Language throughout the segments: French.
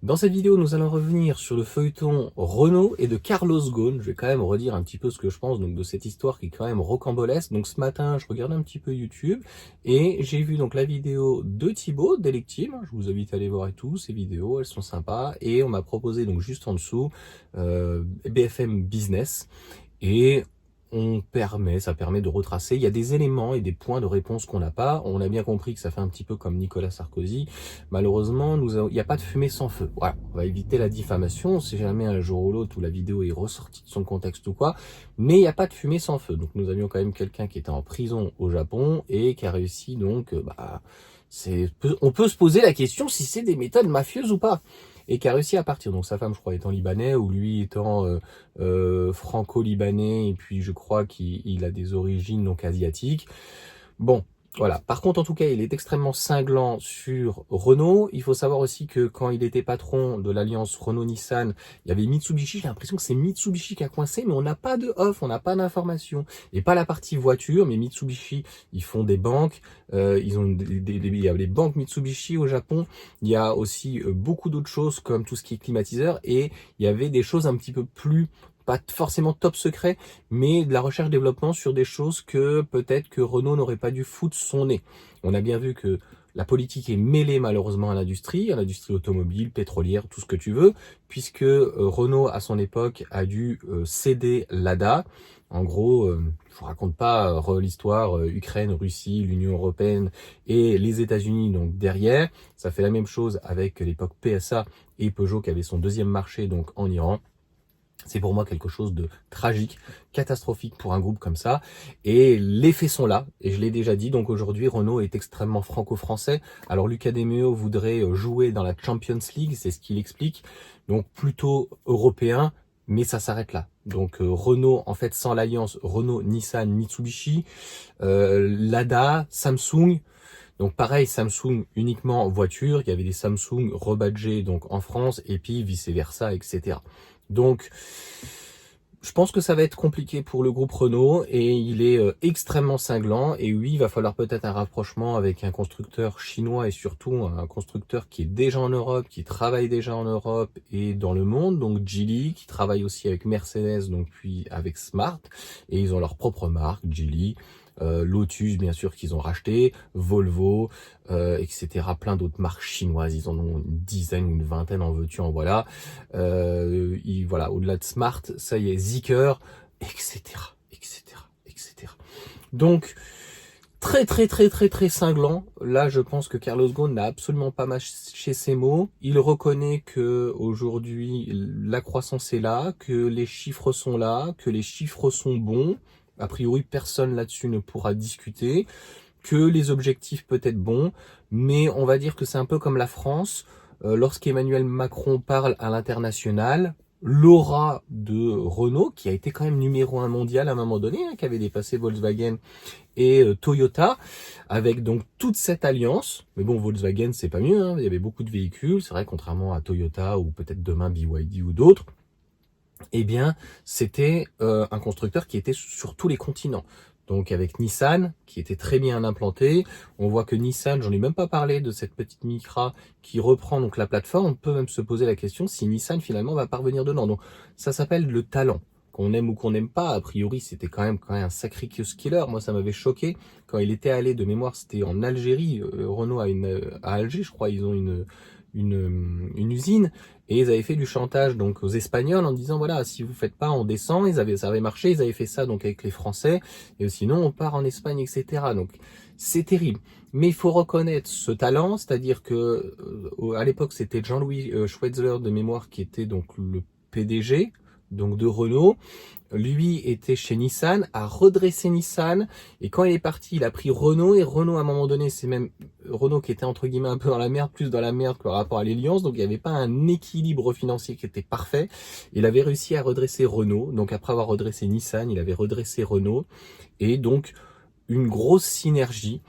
Dans cette vidéo, nous allons revenir sur le feuilleton Renault et de Carlos Ghosn. Je vais quand même redire un petit peu ce que je pense donc de cette histoire qui est quand même rocambolesque. Donc ce matin, je regardais un petit peu YouTube et j'ai vu donc la vidéo de Thibaut d'Electime. Je vous invite à aller voir et tout, ces vidéos, elles sont sympas. Et on m'a proposé donc juste en dessous BFM Business. Et ça permet de retracer. Il y a des éléments et des points de réponse qu'on n'a pas. On a bien compris que ça fait un petit peu comme Nicolas Sarkozy. Malheureusement, il n'y a pas de fumée sans feu. Voilà, on va éviter la diffamation. Si jamais un jour ou l'autre où la vidéo est ressortie de son contexte ou quoi, mais il n'y a pas de fumée sans feu. Donc nous avions quand même quelqu'un qui était en prison au Japon et qui a réussi donc, on peut se poser la question si c'est des méthodes mafieuses ou pas. Et qui a réussi à partir. Donc sa femme, je crois, étant libanais, ou lui étant franco-libanais, et puis je crois qu'il a des origines donc asiatiques. Bon, voilà. Par contre, en tout cas, il est extrêmement cinglant sur Renault. Il faut savoir aussi que quand il était patron de l'alliance Renault-Nissan, il y avait Mitsubishi. J'ai l'impression que c'est Mitsubishi qui a coincé, mais on n'a pas de off, on n'a pas d'information. Et pas la partie voiture, mais Mitsubishi, ils font des banques. Ils ont il y a les banques Mitsubishi au Japon. Il y a aussi beaucoup d'autres choses comme tout ce qui est climatiseur. Et il y avait des choses un petit peu plus pas forcément top secret, mais de la recherche-développement sur des choses que peut-être que Renault n'aurait pas dû foutre son nez. On a bien vu que la politique est mêlée malheureusement à l'industrie automobile, pétrolière, tout ce que tu veux, puisque Renault à son époque a dû céder l'ADA. En gros, je vous raconte pas l'histoire Ukraine, Russie, l'Union européenne et les États-Unis donc derrière. Ça fait la même chose avec l'époque PSA et Peugeot qui avait son deuxième marché donc en Iran. C'est pour moi quelque chose de tragique, catastrophique pour un groupe comme ça. Et les faits sont là, et je l'ai déjà dit. Donc aujourd'hui, Renault est extrêmement franco-français. Alors Luca De Meo voudrait jouer dans la Champions League, c'est ce qu'il explique. Donc plutôt européen, mais ça s'arrête là. Donc Renault, en fait, sans l'alliance Renault, Nissan, Mitsubishi, Lada, Samsung. Donc pareil, Samsung uniquement voiture. Il y avait des Samsung rebadgés donc en France, et puis vice-versa, etc. Donc, je pense que ça va être compliqué pour le groupe Renault et il est extrêmement cinglant. Et oui, il va falloir peut-être un rapprochement avec un constructeur chinois et surtout un constructeur qui est déjà en Europe, qui travaille déjà en Europe et dans le monde. Donc Geely, qui travaille aussi avec Mercedes, donc puis avec Smart. Et ils ont leur propre marque, Geely. Lotus bien sûr qu'ils ont racheté, Volvo, etc. Plein d'autres marques chinoises, ils en ont une dizaine, une vingtaine en veux-tu en voilà. Voilà, au-delà de Smart, ça y est, Zeekr, etc., etc., etc. Donc très cinglant. Là, je pense que Carlos Ghosn n'a absolument pas mâché ses mots. Il reconnaît que aujourd'hui la croissance est là, que les chiffres sont là, que les chiffres sont bons. A priori, personne là-dessus ne pourra discuter, que les objectifs peuvent être bons, mais on va dire que c'est un peu comme la France. Lorsqu'Emmanuel Macron parle à l'international, l'aura de Renault, qui a été quand même numéro 1 mondial à un moment donné, qui avait dépassé Volkswagen et Toyota, avec donc toute cette alliance. Mais bon, Volkswagen, c'est pas mieux, il y avait beaucoup de véhicules, c'est vrai, contrairement à Toyota ou peut-être demain BYD ou d'autres. Eh bien, c'était un constructeur qui était sur tous les continents. Donc avec Nissan, qui était très bien implanté. On voit que Nissan, j'en ai même pas parlé de cette petite Micra qui reprend donc la plateforme. On peut même se poser la question si Nissan finalement va parvenir dedans. Donc ça s'appelle le talent. Qu'on aime ou qu'on n'aime pas, a priori c'était quand même un sacré killer. Moi ça m'avait choqué quand il était allé de mémoire, c'était en Algérie. Renault à Alger, je crois, ils ont une usine et ils avaient fait du chantage donc aux Espagnols en disant voilà, si vous faites pas, on descend. Ça avait marché, ils avaient fait ça donc avec les Français et sinon on part en Espagne, etc. Donc c'est terrible. Mais il faut reconnaître ce talent, c'est-à-dire que à l'époque c'était Jean-Louis Schweitzer de mémoire qui était donc le PDG donc de Renault. Lui était chez Nissan, a redressé Nissan, et quand il est parti, il a pris Renault, et Renault à un moment donné, c'est même Renault qui était entre guillemets un peu dans la merde, plus dans la merde par rapport à l'Alliance, donc il n'y avait pas un équilibre financier qui était parfait. Il avait réussi à redresser Renault, donc après avoir redressé Nissan, il avait redressé Renault, et donc une grosse synergie.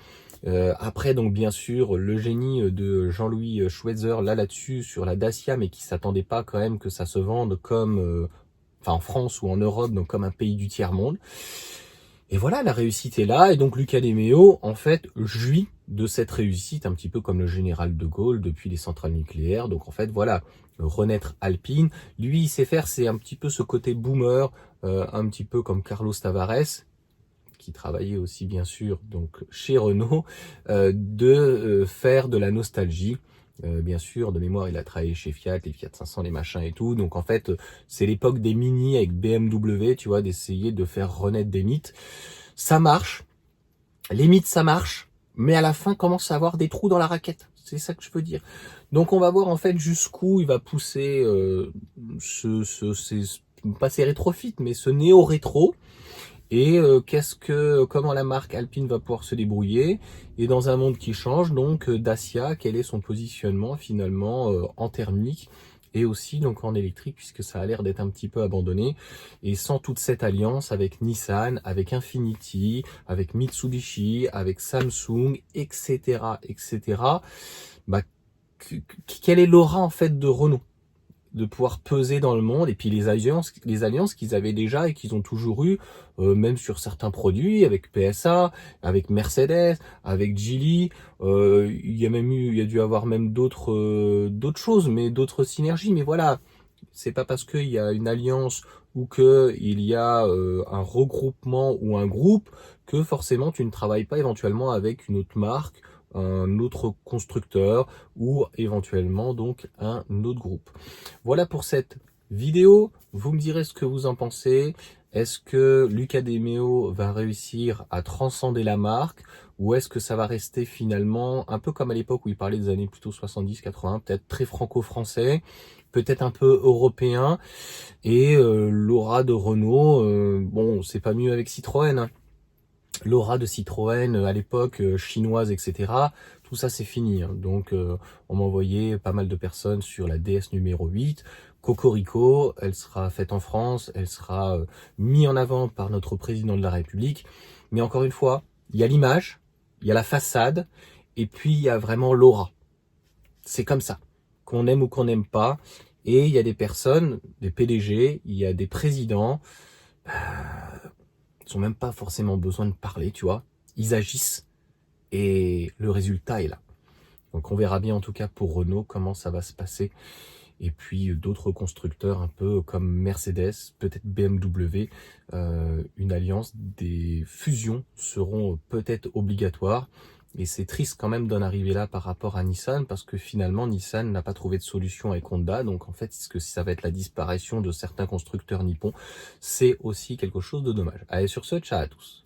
Après donc bien sûr le génie de Jean-Louis Schweitzer là-dessus sur la Dacia, mais qui s'attendait pas quand même que ça se vende comme en France ou en Europe, donc comme un pays du tiers-monde. Et voilà, la réussite est là, et donc Luca De Meo, en fait, jouit de cette réussite, un petit peu comme le général de Gaulle depuis les centrales nucléaires. Donc en fait, voilà, renaître Alpine. Lui, il sait faire, c'est un petit peu ce côté boomer, un petit peu comme Carlos Tavares, qui travaillait aussi bien sûr donc chez Renault, de faire de la nostalgie. Bien sûr, de mémoire, il a travaillé chez Fiat, les Fiat 500, les machins et tout. Donc en fait, c'est l'époque des Mini avec BMW, tu vois, d'essayer de faire renaître des mythes. Ça marche, les mythes ça marche, mais à la fin commence à avoir des trous dans la raquette. C'est ça que je veux dire. Donc on va voir en fait jusqu'où il va pousser pas ces rétrofites, mais ce néo-rétro. Et comment la marque Alpine va pouvoir se débrouiller. Et dans un monde qui change, donc Dacia, quel est son positionnement finalement en thermique et aussi donc en électrique, puisque ça a l'air d'être un petit peu abandonné. Et sans toute cette alliance avec Nissan, avec Infiniti, avec Mitsubishi, avec Samsung, etc., etc., bah, quelle est l'aura en fait de Renault, de pouvoir peser dans le monde, et puis les alliances qu'ils avaient déjà et qu'ils ont toujours eu, même sur certains produits, avec PSA, avec Mercedes, avec Geely, il y a dû avoir même d'autres choses, mais d'autres synergies, mais voilà, c'est pas parce qu'il y a une alliance ou que il y a un regroupement ou un groupe que forcément tu ne travailles pas éventuellement avec une autre marque, un autre constructeur ou éventuellement donc un autre groupe. Voilà pour cette vidéo. Vous me direz ce que vous en pensez. Est-ce que Luca De Meo va réussir à transcender la marque, ou est-ce que ça va rester finalement un peu comme à l'époque où il parlait des années plutôt 70-80, peut-être très franco-français, peut-être un peu européen, et l'aura de Renault, bon, c'est pas mieux avec Citroën, hein. L'aura de Citroën à l'époque chinoise, etc. Tout ça c'est fini, hein. Donc on m'a envoyé pas mal de personnes sur la DS numéro 8. Cocorico, elle sera faite en France, elle sera mise en avant par notre président de la République. Mais encore une fois, il y a l'image, il y a la façade, et puis il y a vraiment l'aura. C'est comme ça, qu'on aime ou qu'on n'aime pas. Et il y a des personnes, des PDG, il y a des présidents, ils n'ont même pas forcément besoin de parler, tu vois. Ils agissent et le résultat est là. Donc on verra bien en tout cas pour Renault comment ça va se passer. Et puis d'autres constructeurs un peu comme Mercedes, peut-être BMW, une alliance, des fusions seront peut-être obligatoires. Et c'est triste quand même d'en arriver là par rapport à Nissan, parce que finalement Nissan n'a pas trouvé de solution avec Honda. Donc en fait, est-ce que ça va être la disparition de certains constructeurs nippons? C'est aussi quelque chose de dommage. Allez, sur ce, ciao à tous.